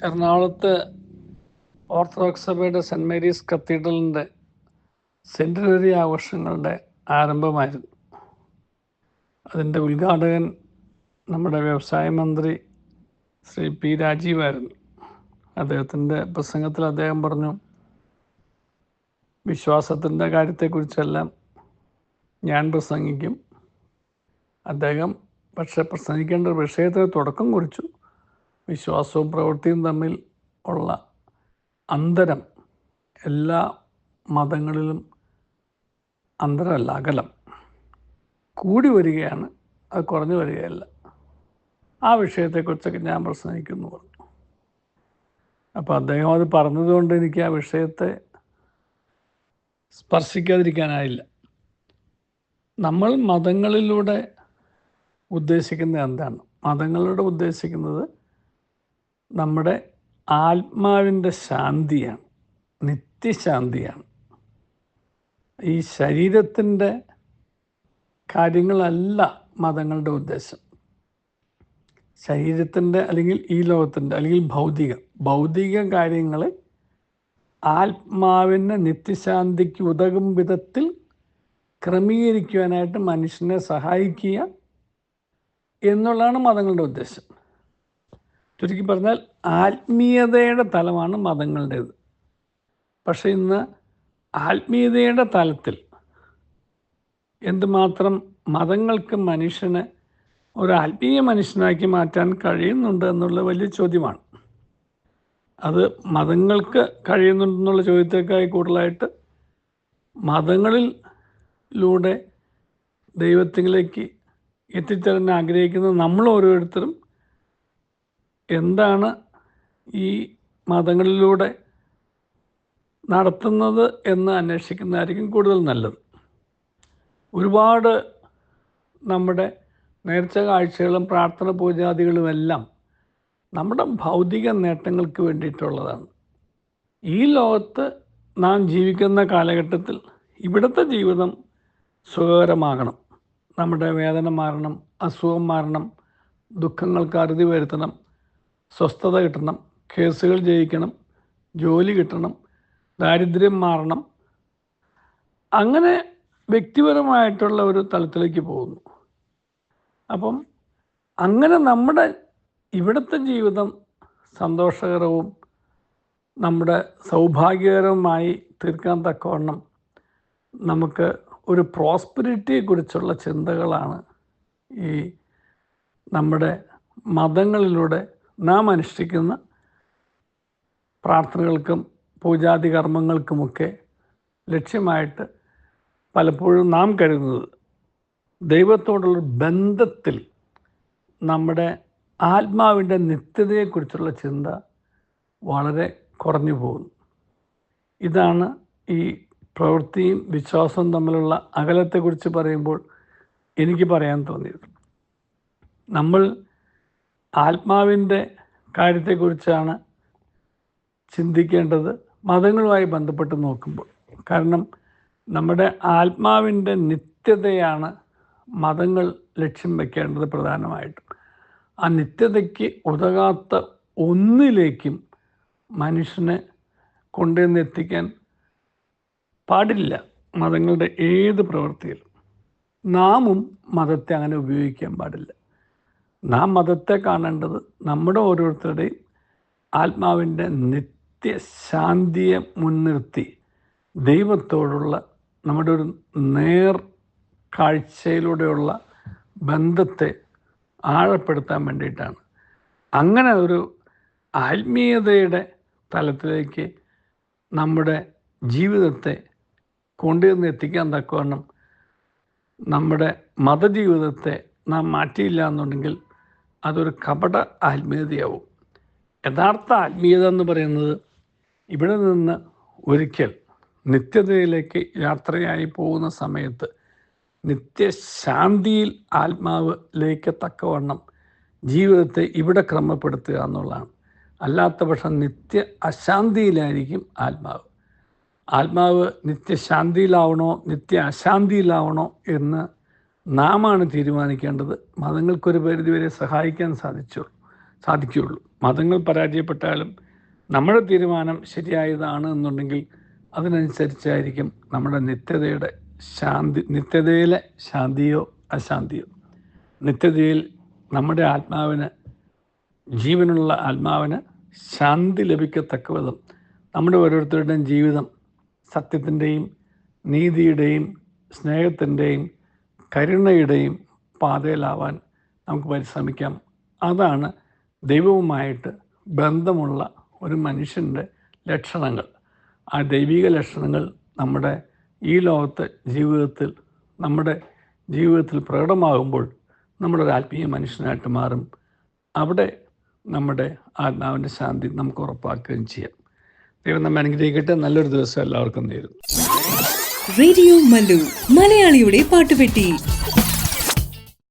എറണാകുളത്ത് ഓർത്തഡോക്സ് സഭയുടെ cent Mary's കത്തീഡ്രലിൻ്റെ centenary ആഘോഷങ്ങളുടെ ആരംഭമായിരുന്നു. അതിൻ്റെ ഉദ്ഘാടകൻ നമ്മുടെ വ്യവസായ മന്ത്രി ശ്രീ പി രാജീവായിരുന്നു. അദ്ദേഹത്തിൻ്റെ പ്രസംഗത്തിൽ അദ്ദേഹം പറഞ്ഞു, വിശ്വാസത്തിൻ്റെ കാര്യത്തെക്കുറിച്ചെല്ലാം ഞാൻ പ്രസംഗിക്കും. അദ്ദേഹം പക്ഷെ പ്രസംഗിക്കേണ്ട ഒരു വിഷയത്തിന് തുടക്കം കുറിച്ചു. വിശ്വാസവും പ്രവൃത്തിയും തമ്മിൽ ഉള്ള അന്തരം എല്ലാ മതങ്ങളിലും അന്തരമല്ല, അകലം കൂടി വരികയാണ്, അത് കുറഞ്ഞു വരികയല്ല. ആ വിഷയത്തെക്കുറിച്ചൊക്കെ ഞാൻ പ്രസംഗിക്കുന്നു പറഞ്ഞു. അപ്പോൾ അദ്ദേഹം അത് പറഞ്ഞതുകൊണ്ട് എനിക്ക് ആ വിഷയത്തെ സ്പർശിക്കാതിരിക്കാനായില്ല. നമ്മൾ മതങ്ങളിലൂടെ ഉദ്ദേശിക്കുന്നത് എന്താണ്? മതങ്ങളിലൂടെ ഉദ്ദേശിക്കുന്നത് നമ്മുടെ ആത്മാവിൻ്റെ ശാന്തിയാണ്, നിത്യശാന്തിയാണ്. ഈ ശരീരത്തിൻ്റെ കാര്യങ്ങളല്ല മതങ്ങളുടെ ഉദ്ദേശം. ശരീരത്തിൻ്റെ അല്ലെങ്കിൽ ഈ ലോകത്തിൻ്റെ അല്ലെങ്കിൽ ഭൗതിക കാര്യങ്ങളെ ആത്മാവിൻ്റെ നിത്യശാന്തിക്ക് ഉതകും വിധത്തിൽ ക്രമീകരിക്കുവാനായിട്ട് മനുഷ്യനെ സഹായിക്കുക എന്നുള്ളതാണ് മതങ്ങളുടെ ഉദ്ദേശം. ചുരുക്കി പറഞ്ഞാൽ ആത്മീയതയുടെ തലമാണ് മതങ്ങളുടേത്. പക്ഷെ ഇന്ന് ആത്മീയതയുടെ തലത്തിൽ എന്തുമാത്രം മതങ്ങൾക്ക് മനുഷ്യനെ ഒരു ആത്മീയ മനുഷ്യനാക്കി മാറ്റാൻ കഴിയുന്നുണ്ട് എന്നുള്ള വലിയ ചോദ്യമാണ്. അത് മതങ്ങൾക്ക് കഴിയുന്നുണ്ടെന്നുള്ള ചോദ്യത്തേക്കായി കൂടുതലായിട്ട് മതങ്ങളിലൂടെ ദൈവത്തിലേക്ക് എത്തിച്ചേരാൻ ആഗ്രഹിക്കുന്ന നമ്മൾ ഓരോരുത്തരും എന്താണ് ഈ മതങ്ങളിലൂടെ നടത്തുന്നത് എന്ന് അന്വേഷിക്കുന്നതായിരിക്കും കൂടുതൽ നല്ലത്. ഒരുപാട് നമ്മുടെ നേർച്ച കാഴ്ചകളും പ്രാർത്ഥന പൂജാദികളുമെല്ലാം നമ്മുടെ ഭൗതിക നേട്ടങ്ങൾക്ക് വേണ്ടിയിട്ടുള്ളതാണ്. ഈ ലോകത്ത് നാം ജീവിക്കുന്ന കാലഘട്ടത്തിൽ ഇവിടുത്തെ ജീവിതം സുഖകരമാകണം, നമ്മുടെ വേദന മാറണം, അസുഖം മാറണം, ദുഃഖങ്ങൾക്ക് അറുതി വരുത്തണം, സ്വസ്ഥത കിട്ടണം, കേസുകൾ ജയിക്കണം, ജോലി കിട്ടണം, ദാരിദ്ര്യം മാറണം. അങ്ങനെ വ്യക്തിപരമായിട്ടുള്ള ഒരു തലത്തിലേക്ക് പോകുന്നു. അപ്പം അങ്ങനെ നമ്മുടെ ഇവിടുത്തെ ജീവിതം സന്തോഷകരവും നമ്മുടെ സൗഭാഗ്യകരവുമായി തീർക്കാൻ തക്കവണ്ണം നമുക്ക് ഒരു പ്രോസ്പെരിറ്റിയെക്കുറിച്ചുള്ള ചിന്തകളാണ് ഈ നമ്മുടെ മതങ്ങളിലൂടെ നാം അനുഷ്ഠിക്കുന്ന പ്രാർത്ഥനകൾക്കും പൂജാതി കർമ്മങ്ങൾക്കുമൊക്കെ ലക്ഷ്യമായിട്ട് പലപ്പോഴും നാം കരുതുന്നത്. ദൈവത്തോടുള്ള ബന്ധത്തിൽ നമ്മുടെ ആത്മാവിൻ്റെ നിത്യതയെക്കുറിച്ചുള്ള ചിന്ത വളരെ കുറഞ്ഞു പോകുന്നു. ഇതാണ് ഈ പ്രവൃത്തിയും വിശ്വാസവും തമ്മിലുള്ള അകലത്തെക്കുറിച്ച് പറയുമ്പോൾ എനിക്ക് പറയാൻ തോന്നിയത്. നമ്മൾ ആത്മാവിൻ്റെ കാര്യത്തെക്കുറിച്ചാണ് ചിന്തിക്കേണ്ടത് മതങ്ങളുമായി ബന്ധപ്പെട്ട് നോക്കുമ്പോൾ. കാരണം നമ്മുടെ ആത്മാവിൻ്റെ നിത്യതയാണ് മതങ്ങൾ ലക്ഷ്യം വയ്ക്കേണ്ടത് പ്രധാനമായിട്ടും. ആ നിത്യതയ്ക്ക് ഉതകാത്ത ഒന്നിലേക്കും മനുഷ്യനെ കൊണ്ടുവന്നെത്തിക്കാൻ പാടില്ല മതങ്ങളുടെ ഏത് പ്രവൃത്തിയിലും. നാമും മതത്തെ അങ്ങനെ ഉപയോഗിക്കാൻ പാടില്ല. നാം മതത്തെ കാണേണ്ടത് നമ്മുടെ ഓരോരുത്തരുടെയും ആത്മാവിൻ്റെ നിത്യശാന്തിയെ മുൻനിർത്തി ദൈവത്തോടുള്ള നമ്മുടെ ഒരു നേർ കാഴ്ചയിലൂടെയുള്ള ബന്ധത്തെ ആഴപ്പെടുത്താൻ വേണ്ടിയിട്ടാണ്. അങ്ങനെ ഒരു ആത്മീയതയുടെ തലത്തിലേക്ക് നമ്മുടെ ജീവിതത്തെ കൊണ്ടുവന്ന് എത്തിക്കാൻ തക്കവണ്ണം നമ്മുടെ മതജീവിതത്തെ നാം മാറ്റിയില്ല എന്നുണ്ടെങ്കിൽ അതൊരു കപട ആത്മീയതയാവും. യഥാർത്ഥ ആത്മീയത എന്ന് പറയുന്നത് ഇവിടെ നിന്ന് ഒരിക്കൽ നിത്യതയിലേക്ക് യാത്രയായി പോകുന്ന സമയത്ത് നിത്യശാന്തിയിൽ ആത്മാവിലേക്ക് തക്കവണ്ണം ജീവിതത്തെ ഇവിടെ ക്രമപ്പെടുത്തുക എന്നുള്ളതാണ്. അല്ലാത്ത പക്ഷം നിത്യ അശാന്തിയിലായിരിക്കും ആത്മാവ്. ആത്മാവ് നിത്യശാന്തിയിലാവണോ നിത്യ അശാന്തിയിലാവണോ എന്ന് നാമാണ് തീരുമാനിക്കേണ്ടത്. മതങ്ങൾക്കൊരു പരിധിവരെ സഹായിക്കാൻ സാധിച്ചുള്ളൂ. സാധിക്കുകയുള്ളൂ. മതങ്ങൾ പരാജയപ്പെട്ടാലും നമ്മുടെ തീരുമാനം ശരിയായതാണ് എന്നുണ്ടെങ്കിൽ അതിനനുസരിച്ചായിരിക്കും നമ്മുടെ നിത്യതയിലെ ശാന്തിയോ അശാന്തിയോ. നിത്യതയിൽ നമ്മുടെ ആത്മാവിന്, ജീവനുള്ള ആത്മാവിന് ശാന്തി ലഭിക്കത്തക്ക വിധം നമ്മുടെ ഓരോരുത്തരുടെയും ജീവിതം സത്യത്തിൻ്റെയും നീതിയുടെയും സ്നേഹത്തിൻ്റെയും കരുണയുടെയും പാതയിലാവാൻ നമുക്ക് പരിശ്രമിക്കാം. അതാണ് ദൈവവുമായിട്ട് ബന്ധമുള്ള ഒരു മനുഷ്യൻ്റെ ലക്ഷണങ്ങൾ. ആ ദൈവിക ലക്ഷണങ്ങൾ നമ്മുടെ ഈ ലോകത്തെ നമ്മുടെ ജീവിതത്തിൽ പ്രകടമാകുമ്പോൾ നമ്മളൊരു ആത്മീയ മനുഷ്യനായിട്ട് മാറും. അവിടെ നമ്മുടെ ആത്മാവിൻ്റെ ശാന്തി നമുക്ക് ഉറപ്പാക്കുകയും ചെയ്യാം. ദൈവം നമ്മെ അനുഗ്രഹിക്കട്ടെ. നല്ലൊരു ദിവസം എല്ലാവർക്കും നേരുന്നു. റേഡിയോ മല്ലു, മലയാളിയുടെ പാട്ടുപെട്ടി.